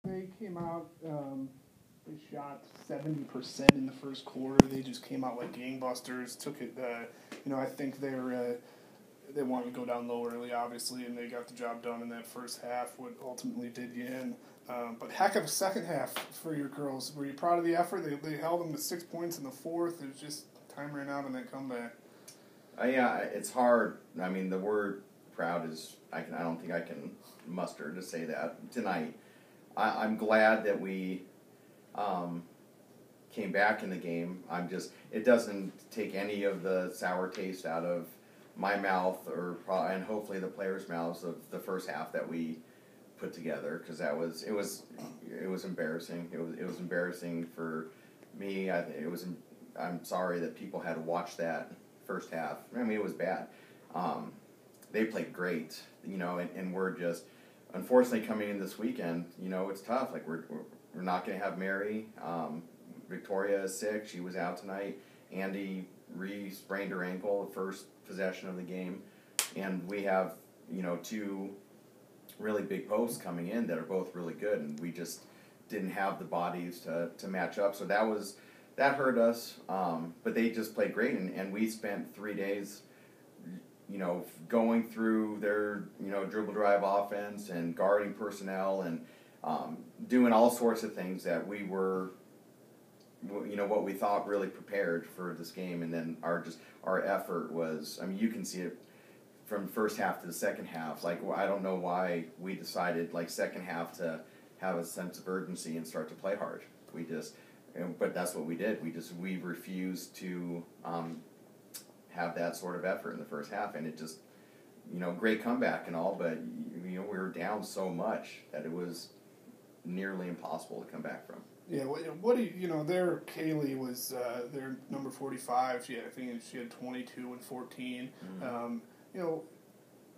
They came out. They shot 70% in the first quarter. They just came out like gangbusters. Took it. I think they wanted to go down low early, obviously, and they got the job done in that first half. What ultimately did you in. But heck of a second half for your girls. Were you proud of the effort? They held them to 6 points in the fourth. It was just time ran out on that comeback. Yeah, it's hard. I mean, the word proud is I don't think I can muster to say that tonight. I'm glad that we came back in the game. It doesn't take any of the sour taste out of my mouth and hopefully the players' mouths of the first half that we put together, because it was embarrassing. It was embarrassing for me. I'm sorry that people had to watch that first half. I mean, it was bad. They played great, and we're just unfortunately coming in this weekend. It's tough. Like we're not going to have Mary. Victoria is sick. She was out tonight. Andy sprained her ankle the first possession of the game, and we have two really big posts coming in that are both really good, and we just didn't have the bodies to match up. So that hurt us. But they just played great, and we spent 3 days, going through their dribble drive offense and guarding personnel and doing all sorts of things that we were, what we thought really prepared for this game. And then our effort was, I mean, you can see it from first half to the second half. Like, I don't know why we decided, like, second half to have a sense of urgency and start to play hard. But that's what we did. We refused to have that sort of effort in the first half, and it just, great comeback and all, but we were down so much that it was nearly impossible to come back from. Yeah, what do their Kaylee was their number 45. I think she had 22 and 14. Mm-hmm.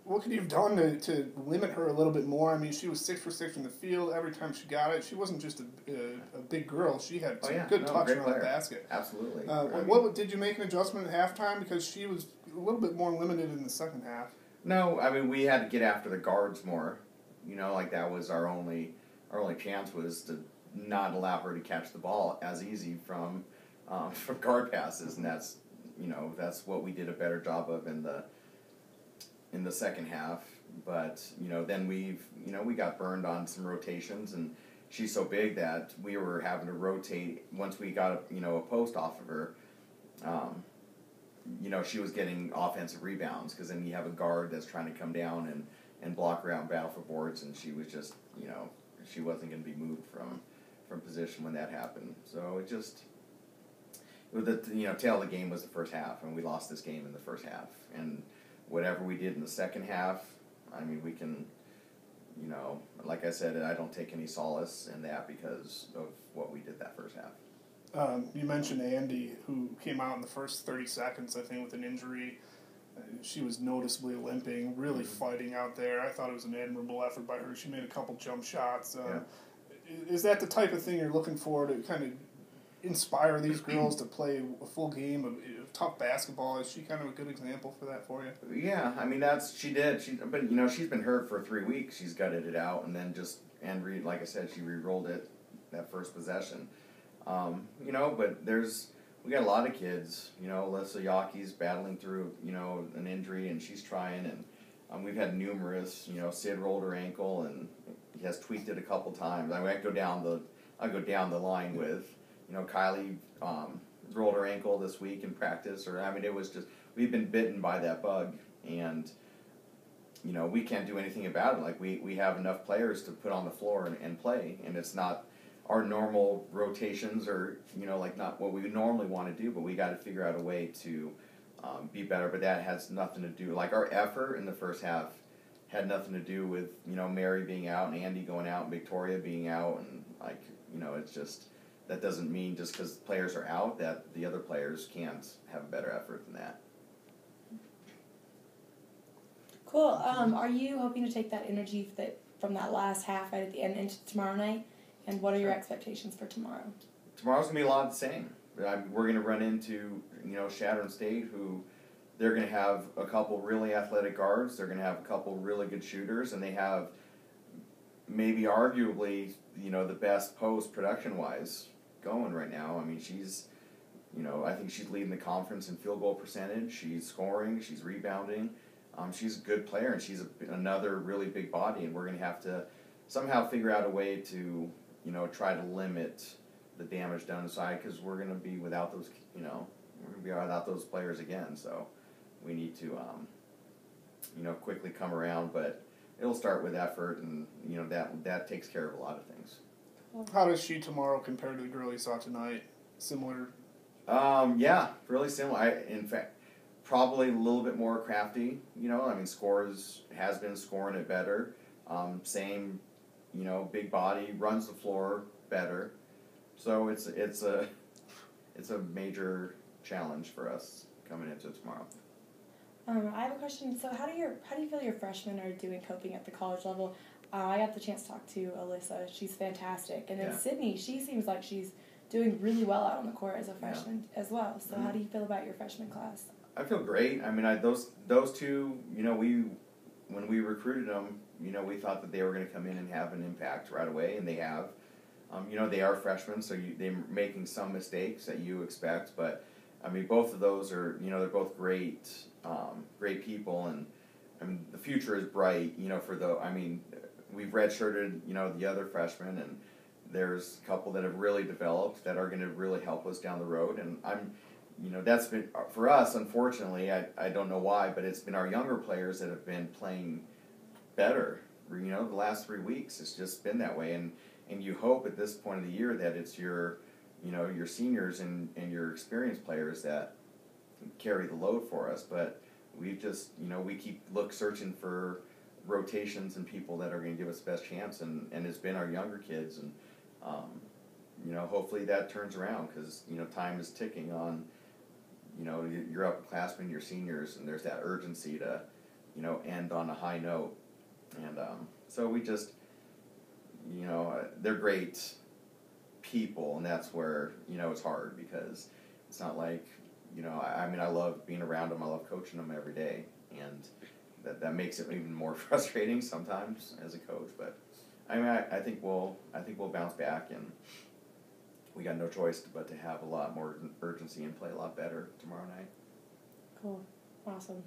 What could you have done to limit her a little bit more? I mean, she was 6 for 6 from the field every time she got it. She wasn't just a big girl. She had some good touch around the basket. Absolutely. What did you make an adjustment at halftime, because she was a little bit more limited in the second half? No, I mean, we had to get after the guards more. Like that was our only chance, was to not allow her to catch the ball as easy from guard passes, and that's what we did a better job of in the second half. But then we got burned on some rotations, and she's so big that we were having to rotate once we got a post off of her. She was getting offensive rebounds, because then you have a guard that's trying to come down and block her out and battle for boards, and she was just she wasn't going to be moved from position when that happened. So the tail of the game was the first half, and we lost this game in the first half. And whatever we did in the second half, I mean, we can, like I said, I don't take any solace in that because of what we did that first half. You mentioned Andy, who came out in the first 30 seconds, I think, with an injury. She was noticeably limping, really fighting out there. I thought it was an admirable effort by her. She made a couple jump shots. Is that the type of thing you're looking for to kind of inspire these girls to play a full game of tough basketball? Is she kind of a good example for that for you? Yeah, I mean, she did. But she's been hurt for 3 weeks. She's gutted it out, and then like I said, she re-rolled it that first possession. But we got a lot of kids. Alyssa Yaki's battling through an injury, and she's trying, and we've had numerous. Sid rolled her ankle, and he has tweaked it a couple times. I mean, I go down the line with, Kylie rolled her ankle this week in practice. It was just, we've been bitten by that bug, and we can't do anything about it. Like we have enough players to put on the floor and play, and it's not our normal rotations or like not what we would normally want to do. But we got to figure out a way to be better. But that has nothing to do, like, our effort in the first half had nothing to do with Mary being out and Andy going out and Victoria being out, and it's just, that doesn't mean just because players are out that the other players can't have a better effort than that. Cool. Are you hoping to take that energy from that last half right at the end into tomorrow night? And what are your expectations for tomorrow? Tomorrow's going to be a lot of the same. We're going to run into Shattern State, who they're going to have a couple really athletic guards. They're going to have a couple really good shooters, and they have maybe arguably, the best post production wise going right now. I mean, she's, I think she's leading the conference in field goal percentage. She's scoring, she's rebounding. She's a good player, and she's another really big body, and we're going to have to somehow figure out a way to, try to limit the damage done inside, because we're going to be without those, we're going to be without those players again. So we need to, quickly come around, but it'll start with effort, and that takes care of a lot of things. How does she tomorrow compare to the girl you saw tonight? Similar? Yeah, really similar. In fact, probably a little bit more crafty. Has been scoring it better. Same, big body, runs the floor better. So it's a major challenge for us coming into tomorrow. I have a question. So how do you feel your freshmen are doing coping at the college level? I got the chance to talk to Alyssa. She's fantastic. And then Sydney, she seems like she's doing really well out on the court as a freshman as well. So how do you feel about your freshman class? I feel great. I mean, those two, when we recruited them, we thought that they were going to come in and have an impact right away, and they have. They are freshmen, so they're making some mistakes that you expect, but I mean, both of those are, they're both great people, and I mean, the future is bright, we've redshirted, the other freshmen, and there's a couple that have really developed that are going to really help us down the road, and that's been, for us, unfortunately, I don't know why, but it's been our younger players that have been playing better, the last 3 weeks. It's just been that way, and you hope at this point of the year that it's your seniors and your experienced players that carry the load for us, but we've just, we keep searching for rotations and people that are going to give us the best chance, and it's been our younger kids, and hopefully that turns around, because time is ticking on your upperclassmen, your seniors, and there's that urgency to end on a high note, and so we just they're great people, and that's where it's hard, because it's not like I love being around them, I love coaching them every day, and that makes it even more frustrating sometimes as a coach, but I think we'll bounce back, and we got no choice but to have a lot more urgency and play a lot better tomorrow night. Cool. Awesome.